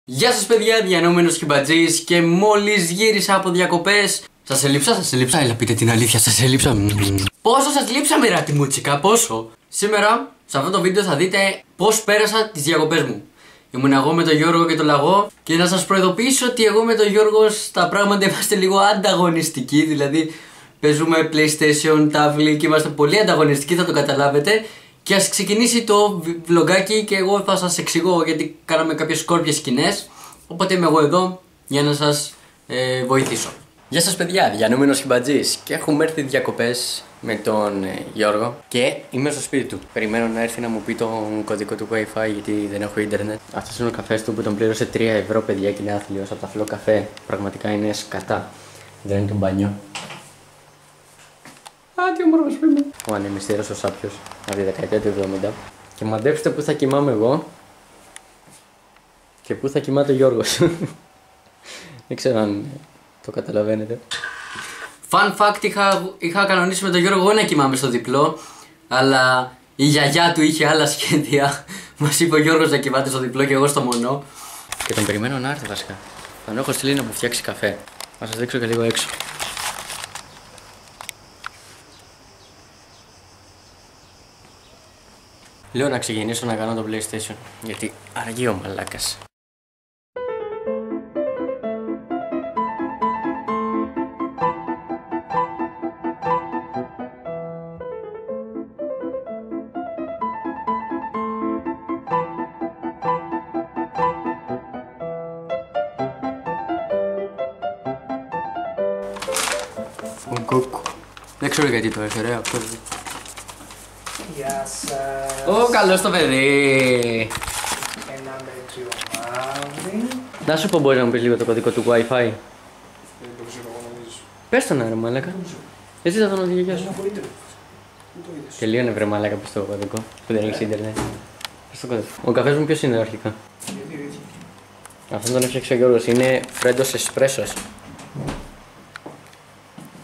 Γεια σας παιδιά, διανοούμενος Χιμπατζής και μόλις γύρισα από διακοπές. Σας έλειψα, έλα πείτε την αλήθεια, σας έλειψα. Πόσο σας λείψαμε ρε Τιμούτσικα, πόσο. Σήμερα, σε αυτό το βίντεο θα δείτε πώς πέρασα τις διακοπές μου. Ήμουν εγώ με τον Γιώργο και τον Λαγό και να σας προειδοποιήσω ότι εγώ με τον Γιώργο στα πράγματα είμαστε λίγο ανταγωνιστικοί. Δηλαδή παίζουμε PlayStation, τάβλη και είμαστε πολύ ανταγωνιστικοί, θα το καταλάβετε. Και ας ξεκινήσει το vlogάκι και εγώ θα σας εξηγώ γιατί κάναμε κάποιες σκόρπιες σκηνές. Οπότε είμαι εγώ εδώ για να σας βοηθήσω. Γεια σας παιδιά, διανοούμενος Χιμπατζής και έχουμε έρθει διακοπές με τον Γιώργο και είμαι στο σπίτι του. Περιμένω να έρθει να μου πει τον κωδικό του Wi-Fi γιατί δεν έχω ίντερνετ. Αυτός είναι ο καφές του που τον πλήρωσε 3 ευρώ παιδιά και είναι άθλιος από τα φλό καφέ. Πραγματικά είναι σκατά. Δεν είναι το μπάνιο. Α, τι όμορφος που είμαι. Ο ανεμιστήρας ο Σάπιος από τη δεκαετία του 70. Και μαντέψτε πού θα κοιμάμαι εγώ και πού θα κοιμάται ο Γιώργος. Δεν ξέρω αν το καταλαβαίνετε. Fun fact, είχα κανονίσει με τον Γιώργο εγώ να κοιμάμαι στο διπλό, αλλά η γιαγιά του είχε άλλα σχέδια. Μας είπε ο Γιώργος να κοιμάται στο διπλό και εγώ στο μονό. Και τον περιμένω να έρθει βασικά. Τον έχω στείλει να μου φτιάξει καφέ. Θα σας δείξω και λίγο έξω. Λέω να ξεκινήσω να κάνω το PlayStation, γιατί αργεί ο μαλάκας. Δεν ξέρω γιατί το έφερε αυτό. Γεια σας. Ω, καλώς το παιδί. Ένα μέτριο μαύρη. Να σου πω, μπορείς να μου πεις λίγο το κωδικό του Wi-Fi. Δεν το ξέρω, εγώ νομίζω. Πες το να ρε μαλάκα. Έτσι θα τον οδηγήσω. Δεν έχω ίντερνετ. Πού το είδες? Τελείωνε βρε μαλάκα, πες το κωδικό. Που δεν έχεις ίντερνετ. Πες το κωδικό. Ο καφές μου ποιος είναι αρχικά? Γιατί έτσι. Αυτόν τον έφτιαξε ο Γιώργος. Είναι Φρέντος Εσπρέσος.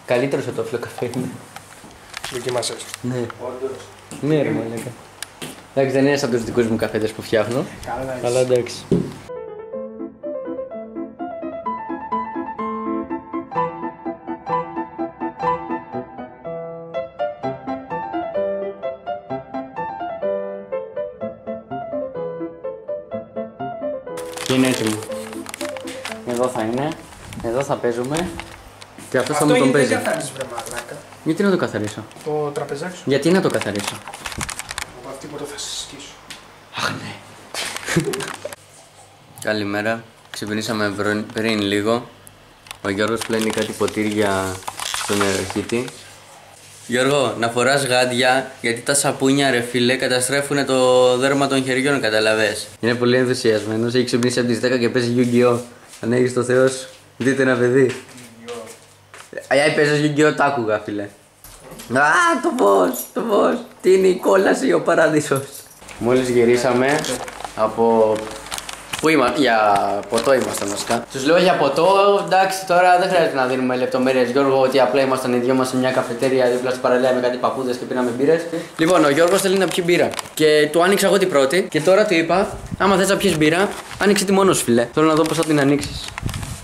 Καλύτερος από το φλό καφέ είναι. Δοκιμάσες. Ναι. Όντως. Ναι ρε μαλάκα. Εντάξει, δεν είναι σαν τους δικούς μου καφέτες που φτιάχνω. Καλά, Αλλά εντάξει. Και είναι έτοιμο. Εδώ θα είναι. Εδώ θα παίζουμε. Και αυτός θα μου τον παίζει. Αυτό δεν καθάριζες βρε μαλάκα. Γιατί να το καθαρίσω? Το τραπεζάκι σου. Γιατί να το καθαρίσω? Από αυτή που το θα συσκίσω. Αχ ναι. Καλημέρα. Ξυπνήσαμε πριν λίγο. Ο Γιώργος πλένει κάτι ποτήρια στον νεροχύτη. Γιώργο, να φοράς γάντια γιατί τα σαπούνια ρε φίλε καταστρέφουν το δέρμα των χεριών, καταλαβες. Είναι πολύ ενθουσιασμένος, έχει ξυπνήσει από τις 10 και παίζει Yu-Gi-Oh! Αν έχεις το Θεός, δείτε ένα παιδί. Αν παίζεις Yu-Gi-Oh! Τ' άκουγα φίλε. Α, το πώς, τι είναι η κόλαση ή ο παράδεισος. Μόλις γυρίσαμε από... Πού είμαστε, για ποτό ήμασταν βασικά. Τους λέω για ποτό, εντάξει τώρα δεν χρειάζεται να δίνουμε λεπτομέρειες Γιώργο, ότι απλά ήμασταν οι δυο μας σε μια καφετέρια δίπλα στην παραλία με κάτι παππούδες και πίναμε μπύρες. Λοιπόν, ο Γιώργος θέλει να πιει μπύρα και του άνοιξα εγώ την πρώτη και τώρα του είπα, άμα θες να πιεις μπύρα, άνοιξε τη μόνος φίλε. Θέλω να δω πώς θα την ανοίξεις.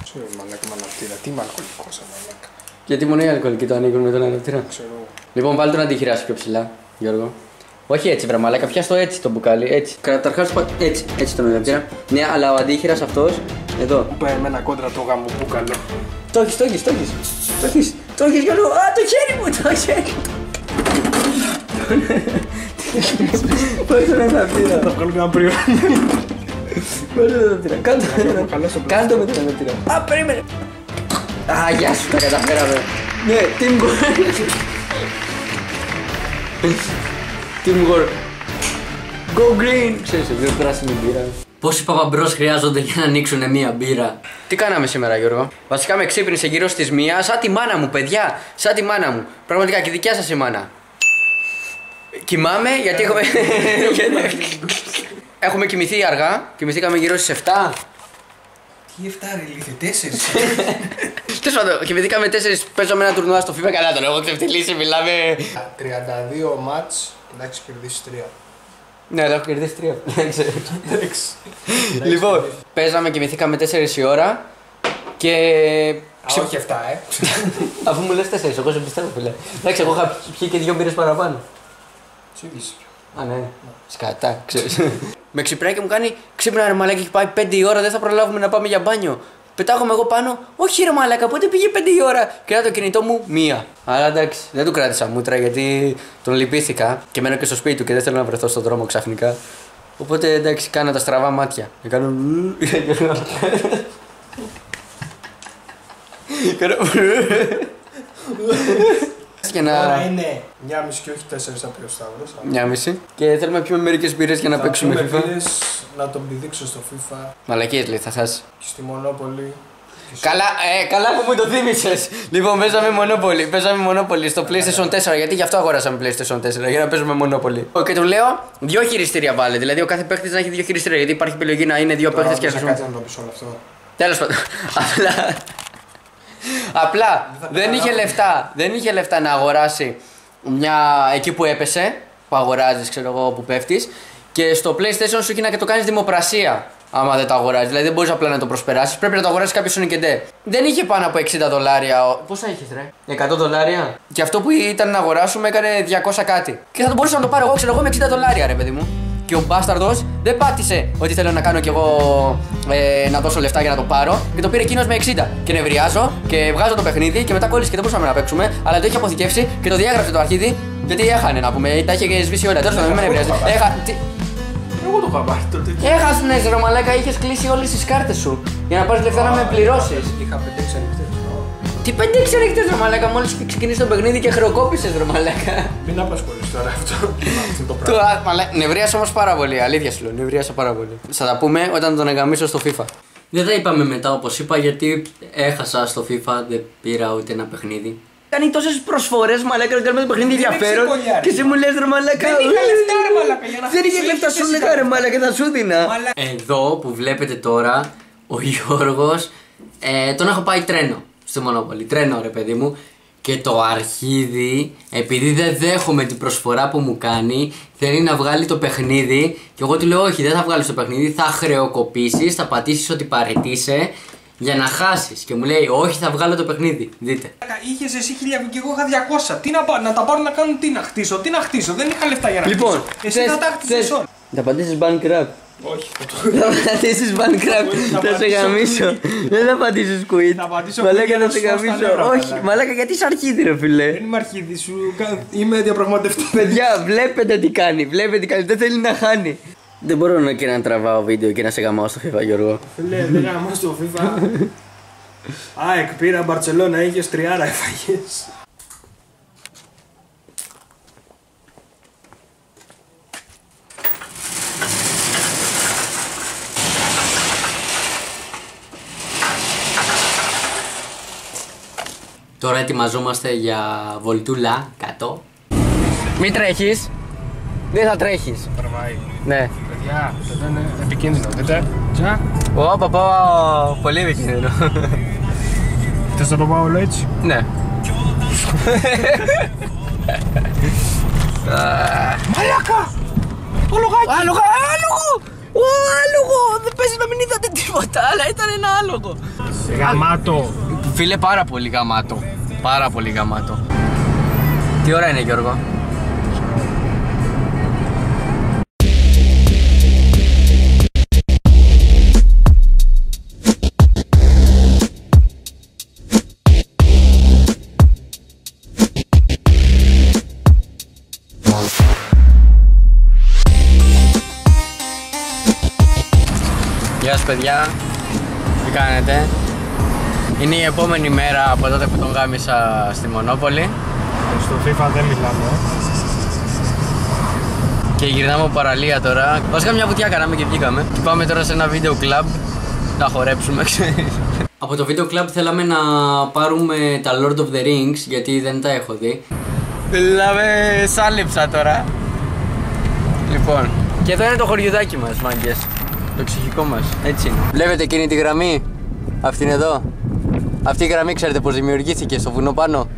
Ξέρω μαλάκα με αναπτήρα, τι είμαι αλκοολικός μαλάκα. Γιατί μόνο οι αλκοολικοί το ανοίγουν με τον αναπτήρα. Ξέρω. Λοιπόν, πάλι τον αντιχειράσει πιο ψηλά, Γιώργο. Όχι έτσι, βρε μαλάκα, πιάσ' το έτσι το μπουκάλι, έτσι. Καταρχάς έτσι τον αναπτήρα. Ναι, αλλά ο αντίχειρας αυτός, εδώ. Που πάει με ένα κόντρα το γάμο μπουκαλό. Το έχεις, Γιώργο, α, το χέρι μου, το χέρι. Πώς τον αναπτήρα. Θα βγάλω μια πρίμα. Πώς τον αναπτήρα, κάνε το με τον αναπτήρα. Α, περίμενε. Α, γεια σου, τα καταφέραμε. Ναι, Teamwork. Go green! Ξέρεις, δύο πράσινη μπύρα. Πόσοι παπαμπρός χρειάζονται για να ανοίξουν μία μπύρα? Τι κάναμε σήμερα, Γιώργο? Βασικά με ξύπνησε γύρω στις 1, σαν τη μάνα μου, παιδιά! Σαν τη μάνα μου. Πραγματικά και δικιά σας η μάνα. Κοιμάμαι γιατί έχουμε. Έχουμε κοιμηθεί αργά. Κοιμηθήκαμε γύρω στις 7. Τι 7 ρε λίθε, 4. Τέλος πάντων, κοιμηθήκαμε 4, παίζαμε ένα τουρνουά στο FIFA. Καλά, τον έχω ξεφτυλίσει, μιλάμε. 32 μάτς, εντάξει, κερδίσεις 3. Ναι, αλλά έχω κερδίσει 3. Λοιπόν, παίζαμε και κοιμηθήκαμε 4 η ώρα και. Όχι 7, Αφού μου λες 4, εγώ σε πιστεύω, φίλε. Εντάξει, εγώ είχα πιει και 2 μπύρες παραπάνω. Τσίδης. Α, ναι. Σκατά, ξέρεις. Με ξυπνάει και μου κάνει ξύπνα ρε μαλάκα, έχει πάει 5 η ώρα, δεν θα προλάβουμε να πάμε για μπάνιο. Πετάγομαι εγώ πάνω, όχι ρε μαλάκα, πότε πήγε 5 η ώρα. Κρατά το κινητό μου 1. Αλλά εντάξει, δεν του κράτησα μούτρα γιατί τον λυπήθηκα και μένω και στο σπίτι του και δεν θέλω να βρεθώ στον δρόμο ξαφνικά. Οπότε εντάξει, κάνω τα στραβά μάτια. Κάνω. Και να... Τώρα είναι 1,5 και όχι 4 απ' ο Σταύρος. 1,5 και θέλουμε να πιούμε μερικές μπύρες για να παίξουμε FIFA. Να τον πηδήξω στο FIFA. Μαλακίες λέει, θα χάσει. Και στη Μονόπολη. Καλά που μου το θύμισες. Λοιπόν, παίζαμε Monopoly στο PlayStation 4 γιατί γι' αυτό αγοράσαμε PlayStation 4 για να παίζουμε Monopoly. Και του λέω 2 χειριστήρια βάλε. Δηλαδή ο κάθε παίχτης να έχει 2 χειριστήρια γιατί υπάρχει επιλογή να είναι 2 παίχτες και να κάτσε να το πεις όλο αυτό. Τέλος πάντων. Απλά δεν είχε λεφτά να αγοράσει μια εκεί που έπεσε, που αγοράζεις, ξέρω εγώ, που πέφτεις. Και στο PlayStation σου έχει να το κάνεις δημοπρασία. Άμα δεν το αγοράζεις, δηλαδή δεν μπορείς απλά να το προσπεράσεις. Πρέπει να το αγοράσεις κάποιο Sonic and D. Δεν είχε πάνω από $60. Πόσα είχες, ρε? $100. Και αυτό που ήταν να αγοράσουμε έκανε 200 κάτι. Και θα το μπορούσα να το πάρω εγώ, ξέρω εγώ, με $60, ρε παιδί μου. Και ο μπάσταρδος δεν πάτησε ότι θέλω να κάνω κι εγώ να δώσω λεφτά για να το πάρω. Και το πήρε εκείνος με 60. Και νευριάζω και βγάζω το παιχνίδι και μετά κόλλησε και δεν μπορούσαμε να παίξουμε. Αλλά το είχε αποθηκεύσει και το διάγραψε το αρχίδι. Γιατί έχανε να πούμε, τα είχε σβήσει όλα. Τέλος πάντων, μην με νευριάζει. Εγώ το είχα πάρει τότε. Έχασες ρε μαλάκα, είχες κλείσει όλες τις κάρτες σου. Για να πάρεις λεφτά να με πληρώσεις. Είχα 5-6 ανοιχτές. Τι 5-6 ανοιχτές ρε μαλάκα, μόλις ξεκινήσει το παιχνίδι και χρεοκόπησες ρε μαλάκα. Μην απασχολείς τώρα αυτό το πράγμα. Νευρίασα όμως πάρα πολύ, αλήθεια σου λέω, νευρίασα πάρα πολύ. Θα τα πούμε όταν τον εγκαμίσω στο FIFA. Δεν τα είπαμε μετά όπως είπα γιατί έχασα στο FIFA, δεν πήρα ούτε ένα παιχνίδι. Κάνει τόσες προσφορές μαλάκα να κάνουμε το παιχνίδι ενδιαφέρον και εσύ μου λες ρε μαλάκα. Δεν είχα λεφτά ρε μαλάκα για να δεν είχε λεφτά σου λέγα ρε μαλάκα, θα σου δίνα. Εδώ που βλέπετε τώρα ο Γιώργος τον έχω πάει τρένο στο Monopoly, τρένο ρε παιδί μου. Και το αρχίδι, επειδή δεν δέχομαι την προσφορά που μου κάνει, θέλει να βγάλει το παιχνίδι. Και εγώ του λέω: όχι, δεν θα βγάλεις το παιχνίδι, θα χρεοκοπήσεις, θα πατήσεις ότι παραιτήσει για να χάσεις. Και μου λέει: όχι, θα βγάλω το παιχνίδι. Δείτε. Είχες εσύ 1000 και εγώ είχα 200. Τι να τα πάρω να κάνουν, τι να χτίσω. Δεν είχα λεφτά για να χτίσω. Εσύ θα τα χτίσεις όλα. Θα πατήσεις Minecraft. Όχι. Θα πατήσεις Minecraft. Θα σε γαμίσω. Δεν θα πατήσεις Quit. Μαλάκα, θα σε γαμίσω. Όχι, μαλάκα, γιατί είσαι αρχίδι, ρε φιλέ. Δεν είμαι αρχίδι, σου είμαι διαπραγματευτή. Παιδιά, βλέπετε τι κάνει. Δεν θέλει να χάνει. Δεν μπορώ και να τραβάω βίντεο και να σε γαμάω στο FIFA, Γιώργο. Φίλε, δεν γαμάω στο FIFA. ΑΕΚ πήρα Μπαρτσελώνα, είχες 3 έφαγες. Τώρα ετοιμαζόμαστε για βολτούλα κάτω. Μην τρέχεις. Δεν θα τρέχεις. Τραβάει. Ναι. Παιδιά, αυτό είναι επικίνδυνο. Δείτε. Τσα. Ω, παπά, πολύ επικίνδυνο. Θες να το πάω όλο έτσι? Ναι. Μαλάκα! Το λογάκι! Άλογο! Άλογο! Δεν παίζει να μην είδατε τίποτα, αλλά ήταν ένα άλογο. Γαμάτο. Φίλε, πάρα πολύ γαμάτο. Πάρα πολύ γαμάτο. Τι ώρα είναι, Γιώργο? Γεια σας παιδιά, τι κάνετε? Είναι η επόμενη μέρα από τότε που τον γάμισα στη Μονόπολη. Στο FIFA δεν μιλάμε. Και γυρνάμε από παραλία τώρα. Βασικά μια βουτιά κάναμε και βγήκαμε. Και πάμε τώρα σε ένα βίντεο κλαμπ να χορέψουμε, ξέρεις. Από το βίντεο κλαμπ θέλαμε να πάρουμε τα Lord of the Rings γιατί δεν τα έχω δει. Δηλαδή σάλιψα τώρα. Λοιπόν, και εδώ είναι το χωριουδάκι μας, μάγκες. Το ψυχικό μας, έτσι είναι. Βλέπετε εκείνη τη γραμμή, αυτή είναι εδώ. Αυτή η γραμμή ξέρετε πως δημιουργήθηκε στο βουνό πάνω.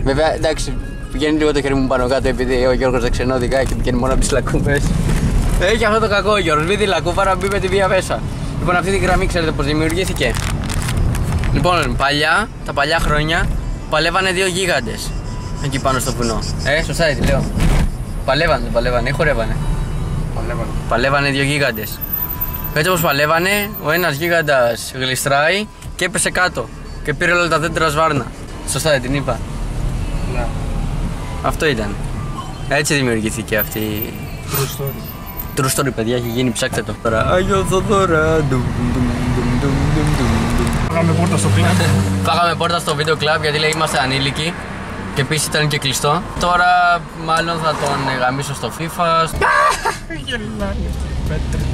Βέβαια, εντάξει, πηγαίνει λίγο το χέρι μου πάνω κάτω επειδή ο Γιώργος δεν ξενώδικα και πηγαίνει μόνο από τις λακκούβες. Έχει αυτό το κακό, Γιώργος. Μην λακκούβαρα, μπει με τη βία μέσα. Λοιπόν, αυτή τη γραμμή ξέρετε πώς δημιουργήθηκε? Λοιπόν, τα παλιά χρόνια, παλεύανε δύο γίγαντες εκεί πάνω στο βουνό. Σωστά έτσι λέω. Παλεύανε ή χορεύανε? Παλεύανε δύο γίγαντες. Έτσι όπως παλεύανε, ο ένας γίγαντας γλιστράει και έπεσε κάτω και πήρε όλα τα δέντρα σβάρνα. Σωστά δεν την είπα? Ναι. Αυτό ήταν. Έτσι δημιουργήθηκε αυτή η... True story, παιδιά, έχει γίνει, ψάξτε το. Άγιο Θοδωρά. Φάγαμε πόρτα στο κλαμπ. Φάγαμε πόρτα στο βίντεο κλαμπ γιατί λέει είμαστε ανήλικοι. Και επίσης ήταν και κλειστό. Τώρα μάλλον θα τον γαμίσω στο FIFA. Γελάει.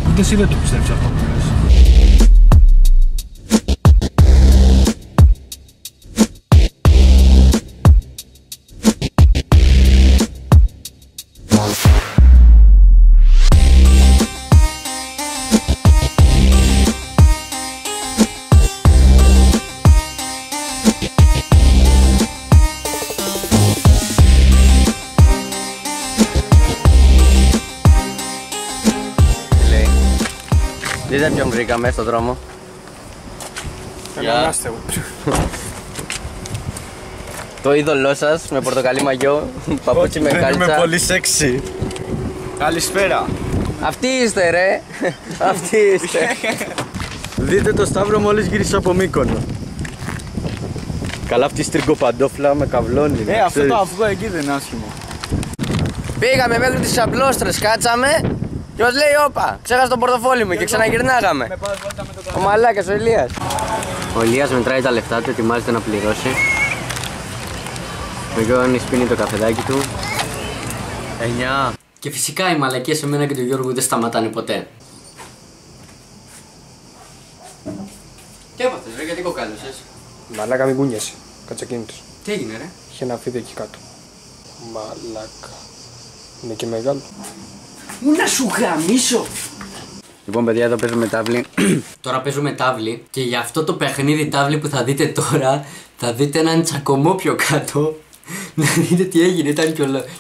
Ούτε εσύ δεν το πιστεύεις αυτό που λες. Δείτε ποιον βρήκαμε στον δρόμο. Ελάστε. Το είδωλό σας με πορτοκαλί μαγιό, παπούτσι με κάλτσα. Είμαι πολύ σεξι. Καλησπέρα. Αυτοί είστε ρε. Αυτοί είστε. Δείτε το Σταύρο μόλις γύρισε από Μύκονο. Καλά αυτή η στριγκοπαντόφλα με καυλώνει. Αυτό το αυγό εκεί δεν είναι άσχημο. Πήγαμε μέχρι τις Αμπλώστρες, κάτσαμε και μας λέει όπα, ξέχασα το πορτοφόλι μου και ξαναγυρνάγαμε. Ο μαλάκας ο Ηλίας. Ο Ηλίας μετράει τα λεφτά του, ετοιμάζεται να πληρώσει. Ο Γιώργος πίνει το καφεδάκι του. 9. Και φυσικά οι μαλακίες σε μένα και τον Γιώργο δεν σταματάνε ποτέ. Τι έπαθες ρε, γιατί κοκάλωσες? Μαλάκα μην κουνιέσαι. Κάτσε ακίνητος. Τι έγινε ρε? Είχε ένα φίδι εκεί κάτω. Μαλάκα. Είναι και μεγάλο. Μου να σου γαμίσω! Λοιπόν παιδιά, εδώ παίζουμε τάβλη. Τώρα παίζουμε τάβλη και για αυτό το παιχνίδι τάβλη που θα δείτε τώρα θα δείτε έναν τσακωμό πιο κάτω. Να δείτε τι έγινε, ήταν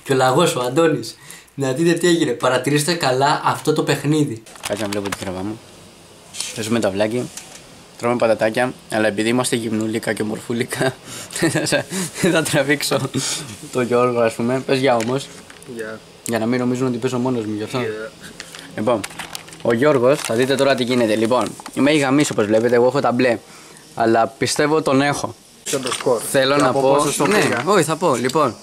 και ο λαγός ο Αντώνης. Να δείτε τι έγινε, παρατηρήστε καλά αυτό το παιχνίδι. Κάτσε να βλέπω τη τραβά μου. Παίζουμε ταυλάκι, τρώμε πατατάκια, αλλά επειδή είμαστε γυμνούλικα και μορφούλικα δεν θα τραβήξω το Γιώργο ας πούμε. Πες για όμως. Για να μην νομίζουν ότι παίζω μόνος μου γι' αυτό. Λοιπόν, ο Γιώργος, θα δείτε τώρα τι γίνεται. Λοιπόν, είμαι η γαμής όπως βλέπετε, εγώ έχω τα μπλε. Αλλά πιστεύω τον έχω. Το σκορ. Θέλω να πω. Ναι, όχι, θα πω. Λοιπόν,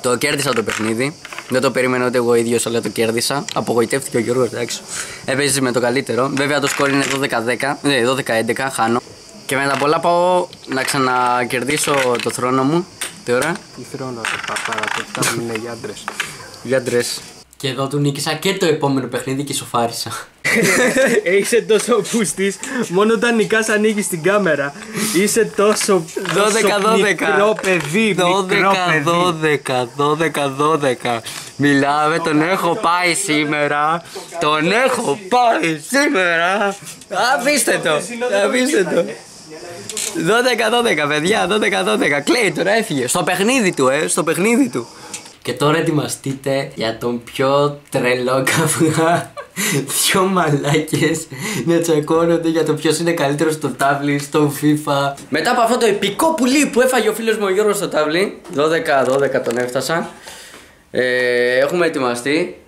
το κέρδισα το παιχνίδι. Δεν το περίμενα ούτε εγώ ίδιος, αλλά το κέρδισα. Απογοητεύτηκε ο Γιώργος, εντάξει. Έπαιζε με το καλύτερο. Βέβαια το σκορ είναι 12-11, χάνω. Και μετά πολλά πάω να ξανακερδίσω το θρόνο μου. Τι ώρα? Τι θρόνο, το παπάρα, το είναι για άντρες. Για άντρες. Και εδώ του νίκησα και το επόμενο παιχνίδι και σοφάρισα. Είσαι τόσο πούστης, μόνο όταν νικάς ανοίγεις την κάμερα. Είσαι τόσο μικρό παιδί. 12. Μιλάμε, τον έχω πάει σήμερα. Αφήστε το. 12, παιδιά, 12. Κλαίει τώρα, έφυγε. Στο παιχνίδι του. Και τώρα ετοιμαστείτε για τον πιο τρελό καυγά. Δυο μαλάκες να τσακώνονται για το ποιος είναι καλύτερος στο τάβλι, στο FIFA. Μετά από αυτό το επικό πουλί που έφαγε ο φίλος μου ο Γιώργος στο τάβλι, 12 τον έφτασα. Έχουμε ετοιμαστεί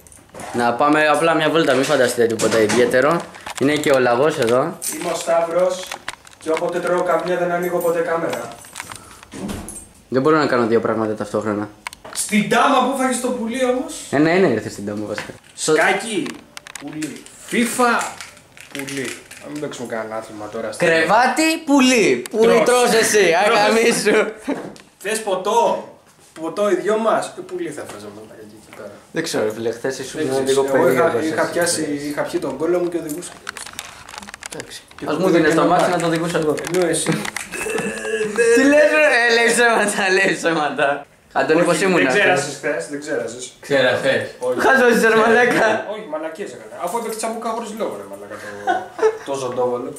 να πάμε απλά μια βόλτα, μην φανταστείτε τίποτα ιδιαίτερο. Είναι και ο λαγός εδώ. Είμαι ο Σταύρος και όποτε τρώω καμιά δεν ανοίγω ποτέ κάμερα. Δεν μπορώ να κάνω δύο πράγματα ταυτόχρονα. Στην τάμα που φάγεις το πουλί όμως. Ένα ήρθε στην τάμα βασικά. Σκάκι, πουλί. FIFA, πουλί. Να μην παίξουμε κανένα άθλημα τώρα. Κρεβάτι, πουλί. Πουλί τρως εσύ, αγαμίσου. Θες ποτό. Ποτό οι δυο μας. Πουλί θα φάζαμε εκεί πέρα. Δεν ξέρω, φίλε, χθες ήσουν λίγο περίεργος. Είχα πιει τον κόλλο μου και οδηγούσα. Ας μου δίνεις το μάτι να το οδηγούσα εγώ. Ενώ εσύ. Τι λες ρε, λέει ψέματα. Αντώνη, πως ήμουν Δεν ξέρασες χθες, δεν ξέρασες. Ξέρασες. Χάζωσες ρε μαλάκα. Όχι, μαλακίες έκανα. Αφού έπαιξε τσαμπούκα χωρίς λόγο ρε μαλάκα το ζωντόβολο.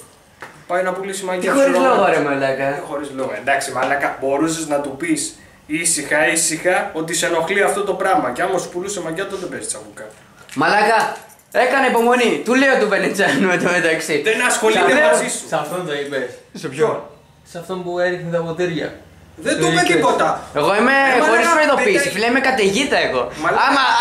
Πάει να πουλήσει μαγιά σου. Χωρίς λόγο ρε μαλάκα. Χωρίς λόγο. Εντάξει μαλάκα, μπορούσες να του πεις ήσυχα ότι σε ενοχλεί αυτό το πράγμα. Και άμα σου πουλούσε μαγιά τότε παίζει τσαμπούκα. Μαλάκα, Έκανε υπομονή. Του λέω του Βενετσιάνου με το μεταξύ. Δεν ασχολείται μαζί σου. Σε αυτόν το είπες. Σε ποιον? Σε αυτόν που έριχνε τα ποτήρια. Δεν του είπε τίποτα. Εγώ είμαι χωρίς προειδοποίηση, φίλε, είμαι καταιγίδα εγώ.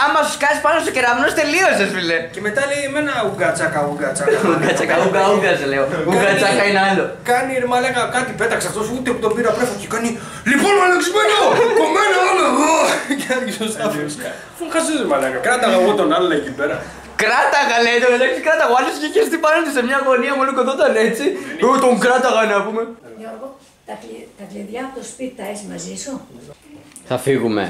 Άμα σου σκάσει πάνω στο κεραυνό, τελείωσες, φίλε. Και μετά λέει εμένα ουγγατσάκα. Ουγγατσάκα, ουγγα σε λέω. Ουγγατσάκα είναι άλλο. Κάνει ρε μαλάκα κάτι, πέταξε αυτός ούτε που τον πήρα πρέφα και κάνει. Λοιπόν, μαλαξιμένο! Κομμένο άλλο εγώ! Και άρχισε ο Σταύρος. Φου χασίζεις μαλάκα. Κράταγα εγώ τον άλλο εκεί πέρα. Κράταγα λέει, το μεταξύ κράταγα. Ο άλλος είχε στην πάνω του σε μια γωνία μόνο κοντόταν έτσι. Εγώ τον κράταγα να πούμε. Γιώργο, τα κλειδιά από το σπίτι τα έχεις μαζί σου? Θα φύγουμε.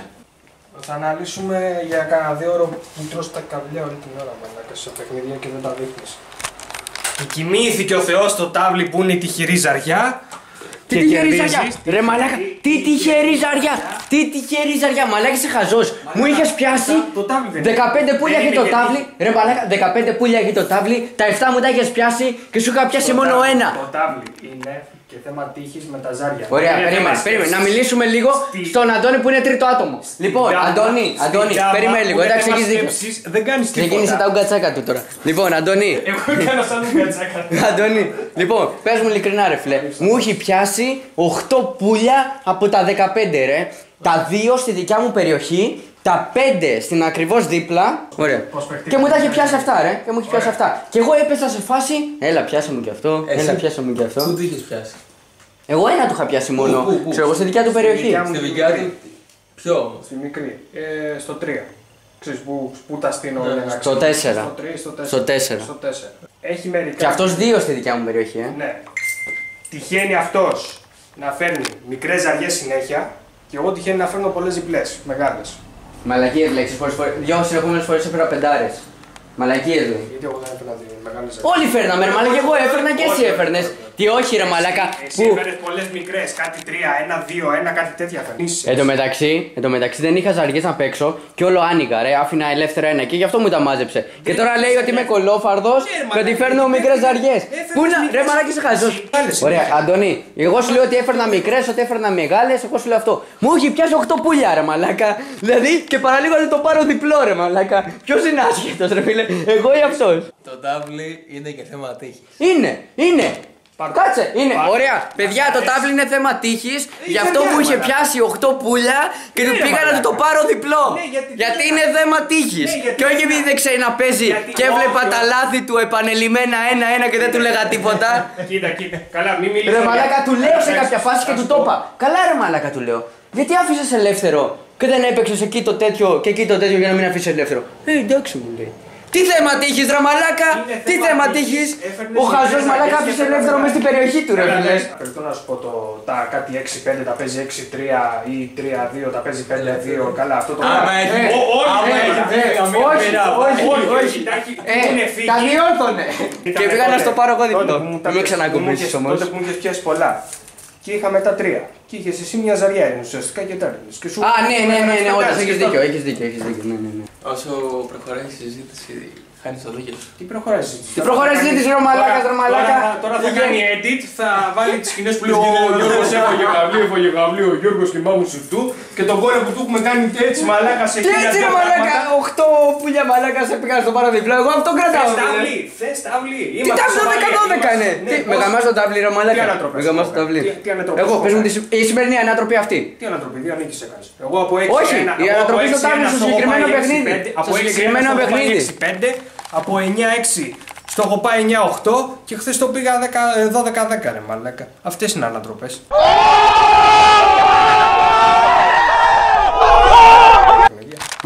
Θα αναλύσουμε για κανένα 2 ώρες που τρως τα καβλιά όλη την ώρα μαλάκα σε παιχνίδια και δεν τα δείχνεις. Και κοιμήθηκε ο Θεός στο τάβλι που είναι η τυχερή ζαριά. Τι τυχερή ζαριά! Ρε μαλάκα, τι τυχερή ζαριά! Τι τυχερή ζαριά! Μαλάκα είσαι χαζός! Μου είχες πιάσει 15 πουλιά για το τάβλι. Ρε μαλάκα, 15 πουλιά για το τάβλι. Τα 7 μου τα είχες πιάσει και σου είχα πιάσει μόνο ένα. Το τάβλι είναι και θέμα τύχης με τα ζάρια. Ωραία, περίμενε. Να μιλήσουμε λίγο στον Αντώνη που είναι τρίτο άτομο. Λοιπόν, Αντώνη, περίμενε λίγο. Εντάξει, έχεις δίκιο. Δεν κάνεις τίποτα. Ξεκίνησε τα ουγγατσάκα του τώρα. Λοιπόν, Αντώνη. Εγώ έκανα σαν ουγγατσάκα. Αντώνη, λοιπόν, πες μου ειλικρινά ρε φίλε. Μου έχει πιάσει 8 πουλιά από τα 15 ρε. Τα 2 στη δικιά μου περιοχή. Τα 5 στην ακριβώς δίπλα. Ωραία. Και μου τα είχε πιάσει αυτά, ρε. Και μου είχε πιάσει αυτά. Και εγώ έπεσα σε φάση. Έλα, πιάσε μου κι αυτό. Έλα, πιάσε μου κι αυτό. Πού το είχες πιάσει? Εγώ ένα του είχα πιάσει μόνο. Πού? Ξέρω εγώ στη δικιά του περιοχή. Στη δικιά του. Ποιο όμως? Στη μικρή. Στο 3. Ξέρεις που τα στείνω. Στο 4. Στο 4. Έχει μερικά. Και αυτός 2 στη δικιά μου περιοχή, Ναι. Τυχαίνει αυτός να φέρνει μικρές ζαριές συνέχεια. Και εγώ τυχαίνει να φέρνω πολλές διπλές, μεγάλες. Μαλακίες λέξεις, δυο συνεχόμενες φορές έφερα πεντάρες. Μαλακίες λέει. Γιατί εγώ δεν έφερα μεγάλες ζαριές. Όλοι φέρναμε ρε μαλάκα, εγώ έφερνα και εσύ έφερνες. Τι όχι ρε μαλάκα. Εσύ έφερες πολλές μικρές, κάτι 3, 1, 2, 1, κάτι τέτοια φέρνεις. Εν τω μεταξύ δεν είχα ζαριές να παίξω και όλο άνοιγα ρε, άφηνα ελεύθερα ένα και γι' αυτό μου τα μάζεψε. Και τώρα λέει ότι είμαι κολόφαρδος και ότι φέρνω μικρές ζαριές. Πού να, ρε μαλάκα είσαι χαζός. Ωραία, Αντώνη, εγώ σου λέω ότι έφερνα μικρές, ότι έφερνα μεγάλες, εγώ σου λέω αυτό. Μου έχει πιάσει 8 πουλιά ρε μαλάκα. Δηλαδή και παραλίγο να το πάρω διπλό ρε μαλάκα. Ποιος είναι άσχετος ρε φίλε, εγώ ή αυτός? Το τάβλι είναι και θέμα τύχης. Είναι. Κάτσε, είναι. Ωραία. Παιδιά, το τάβλι είναι θέμα τύχης. Γι' αυτό μου είχε πιάσει 8 πουλιά και του πήγα να του το πάρω διπλό. Γιατί είναι θέμα τύχης. Και όχι επειδή δεν ξέρει να παίζει και έβλεπα τα λάθη του επανελειμμένα ένα-ένα και δεν του λέγα τίποτα. Κοίτα. Καλά, μην μιλήσεις. Ρε μαλάκα, του λέω σε κάποια φάση και του το είπα. Καλά, ρε μαλάκα, του λέω. Γιατί άφησες ελεύθερο και δεν έπαιξες εκεί το τέτοιο και εκεί το τέτοιο για να μην αφήσεις ελεύθερο? Εντάξει, μου λέει. Τι θέμα τύχης ρε μαλάκα, τι θέμα τύχης. Ο χαζός μαλάκα άφησε ελεύθερο μες στην περιοχή του ρε φίλε. Περιτώ να σου πω τα κάτι 6-5 τα παίζει 6-3 ή 3-2 τα παίζει 5-2. Καλά, αυτό το Άμα έχει. Όχι, τα διόρθωνε. Και πήγα να στο πάρω εγώ διπλό. Μην ξανακουμπήσεις όμως. Τότε που μου είχες πιάσει πολλά. Και είχαμε τα 3. Και είχες εσύ μια ζαριά ουσιαστικά και τα έρθεις. Α, ναι, όντως έχεις δίκιο. Όσο προχωράει η συζήτηση, χάνεις το δίκιο σου. Τι προχωράει η συζήτηση? Τι προχωράει η συζήτηση ρε μαλάκα. Τώρα θα κάνει edit, θα βάλει τις σκηνές που λέει ο Γιώργος έφαγε γαβλίο, ο Γιώργος και μάμου σου του. Και τον κόλλο που του έχουμε κάνει έτσι μαλάκα σε χίλια έτσι ρε μαλάκα, 8 πουλιά μαλάκα σε πήγα στο παραδιπλό. Εγώ αυτό κρατάω. Θες ταύλι. Τι ταύλι 12 είναι. Με γαμάς το ταύλι ρε μαλάκα. Με γαμάς το ταύλι. Εγώ πες μου η σημερινή ανατροπή αυτή. Τι ανατροπή, δύο νίκες έκανες. Εγώ από 6-1. Όχι, η ανατροπή στο τάβλι στο συγκεκριμένο παιχνίδι. Από 6-1 από 9-6 στο έχω πάει 9-8 και χθες το πήγα 12-10 ρε μαλάκα. Αυτές είναι ανατροπές.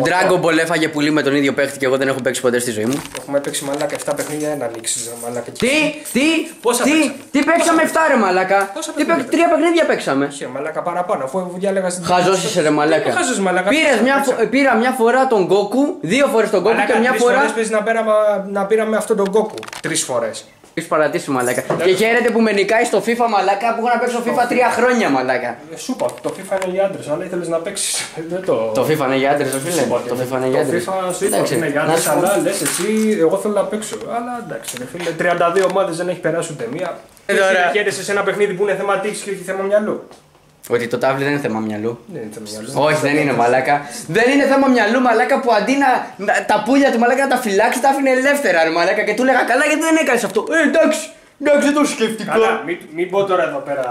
Dragon Ball έφαγε πουλί με τον ίδιο παίχτη και εγώ δεν έχω παίξει ποτέ στη ζωή μου. Έχουμε παίξει μαλάκα 7 παιχνίδια, ένα νίξεις ρε μαλάκα. Τι παίξαμε 7 ρε μαλάκα. 3 παιχνίδια παίξαμε. Μαλάκα παραπάνω, αφού διάλεγα στην. Χαζός είσαι ρε μαλάκα. Χαζός μαλάκα. Πήρα μια φορά τον Goku, 2 φορές τον Goku και μια φορά. Παίζει να πήραμε αυτόν τον Goku 3 φορές. Έχεις παρατήσει μαλάκα. Και χαίρετε που με νικάει στο FIFA μαλάκα που έχω να παίξω FIFA 3 χρόνια μαλάκα. Σου είπα, το FIFA είναι για άντρες, αλλά ήθελες να παίξεις. Το FIFA είναι για άντρες, φίλε. Το FIFA είναι για άντρες. Το FIFA σου είπα είναι για άντρες, αλλά λες εσύ, εγώ θέλω να παίξω. Αλλά εντάξει, φίλε, 32 ομάδες δεν έχει περάσει ούτε μία. Χαίρεσαι σε ένα παιχνίδι που είναι θέμα τύχης και έχει θέμα μυαλού. Ότι το τάβλι δεν είναι θέμα μυαλού. Δεν είναι θέμα μυαλού. Όχι, δεν είναι μαλάκα. Δεν είναι θέμα μυαλού, μαλάκα, που αντί τα πουλια του μαλάκα να τα φυλάξει, τα άφηνε ελεύθερα, ρε μαλάκα. Και του λέγα καλά, γιατί δεν έκανε αυτό. Εντάξει, δεν το σκεφτικό. Καλά, μην πω τώρα εδώ πέρα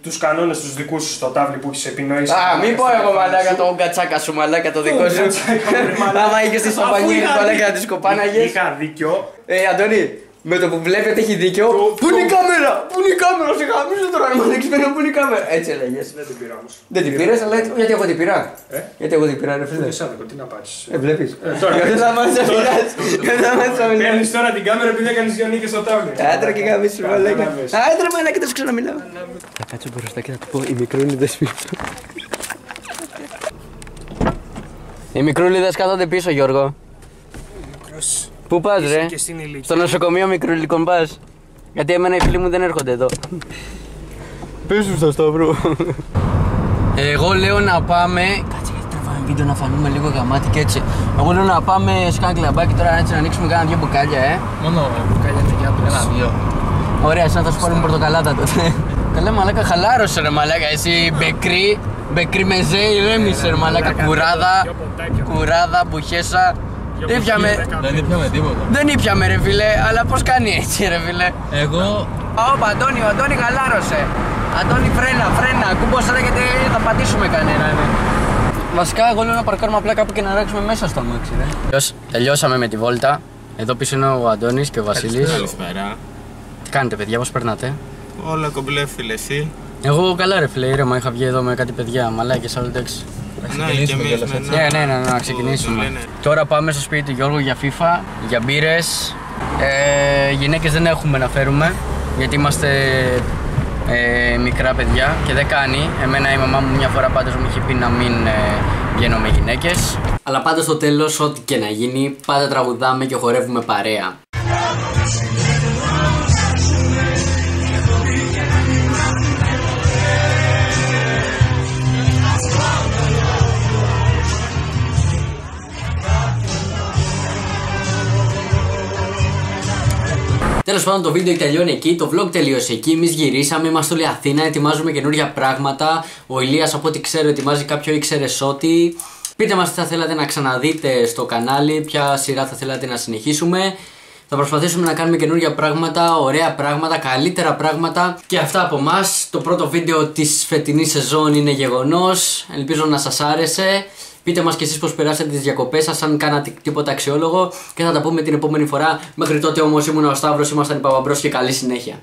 τους κανόνες τους δικούς σου στο τάβλι που έχεις επινοήσει. Α, μην πω εγώ μαλάκα το γκατσάκα σου, μαλάκα το δικό σου. Άμα είχε τη σοπανίδη, μαλάκα να τη κοπάναγε. Είχα δίκιο. Αντώνη, με το που βλέπετε έχει δίκιο. Πού είναι η κάμερα! Πού είναι η κάμερα! Σε χαμίζω τώρα, αν δεν ξέρω πού είναι η κάμερα. Έτσι έλεγε. Δεν την πήρα όμως. Δεν την πήρε, αλλά γιατί εγώ την πήρα. Γιατί εγώ την πήρα, ρε φίλε. Δεν σ' άδικο, τι να πάρεις. Βλέπει. Τώρα Γιατί θα μάθει να μιλάς. Γιατί θα μάθει να μιλάς. παίρνεις τώρα την κάμερα επειδή έκανες δύο νίκες στο τάβλι. Άντρα και γαμίσου, μαλάκα. Άντρα, μαλάκα, δεν σου ξαναμιλάω. Θα κάτσω μπροστά και θα του πω οι μικρούλιδες πίσω. Οι μικρούλιδες κάθονται πίσω, Γιώργο. Πού πας, ρε? Στο νοσοκομείο μικρουλικών πας? Γιατί εμένα οι φίλοι μου δεν έρχονται εδώ. Πες σου στο Σταυρό. Εγώ λέω να πάμε. Κάτσε, γιατί τραβάμε βίντεο να φανούμε λίγο γαμάτι και έτσι. Εγώ λέω να πάμε σε κάνα κλαμπάκι τώρα, έτσι να ανοίξουμε κάνα δυο μπουκάλια, Μόνο μπουκάλια τσεκιάτος. Ένα-δύο. Ωραία, σαν να θα σου πάρουμε πορτοκαλάτα τότε. Καλά, μαλάκα, χαλάρωσε ρε μαλάκα. Εσύ μπεκρή μεζέ, ηρέμησε ρε μαλάκα. Κουράδα, μπουχέσα. Δεν ήπιαμε. Δεν ήπιαμε τίποτα. Δεν ήπιαμε ρε φίλε, αλλά πώς κάνει έτσι ρε φίλε. Εγώ. Όπα, Αντώνη, ο Αντώνη χαλάρωσε. Αντώνη, φρένα, κούμποσατε γιατί θα πατήσουμε κανένα. Βασικά, εγώ λέω να παρκάρουμε απλά κάπου και να ράξουμε μέσα στο αμάξι, ρε. Τελειώσαμε με τη βόλτα. Εδώ πίσω είναι ο Αντώνης και ο Βασίλης. Καλησπέρα. Τι κάνετε, παιδιά, πώς περνάτε? Όλα κομπλέ, φίλε, εσύ. Εγώ καλά, ρε φίλε, ήρεμα. Είχα βγει εδώ με κάτι παιδιά, μαλάκες, άλλο τέξι. Ναι, και εμείς Ναι, να ξεκινήσουμε. Τώρα πάμε στο σπίτι του Γιώργου για FIFA, για μπύρες. Γυναίκες δεν έχουμε να φέρουμε, γιατί είμαστε μικρά παιδιά και δεν κάνει. Εμένα η μαμά μου μια φορά πάντως μου είχε πει να μην βγαίνω με γυναίκες. Αλλά πάντα στο τέλος, ό,τι και να γίνει, πάντα τραγουδάμε και χορεύουμε παρέα. Τέλος πάντων, το βίντεο τελειώνει εκεί, το vlog τελείωσε εκεί. Εμείς γυρίσαμε, είμαστε όλοι Αθήνα, ετοιμάζουμε καινούργια πράγματα. Ο Ηλίας, από ό,τι ξέρω, ετοιμάζει κάποιο ήξερε ό,τι. Πείτε μας τι θα θέλατε να ξαναδείτε στο κανάλι, ποια σειρά θα θέλατε να συνεχίσουμε. Θα προσπαθήσουμε να κάνουμε καινούργια πράγματα, ωραία πράγματα, καλύτερα πράγματα. Και αυτά από εμάς. Το πρώτο βίντεο της φετινής σεζόν είναι γεγονός. Ελπίζω να σας άρεσε. Πείτε μας και εσείς πώς περάσατε τις διακοπές σας, αν κάνατε τίποτα αξιόλογο. Και θα τα πούμε την επόμενη φορά. Μέχρι τότε όμως ήμουν ο Σταύρος, ήμασταν οι Παπαμπρός και καλή συνέχεια.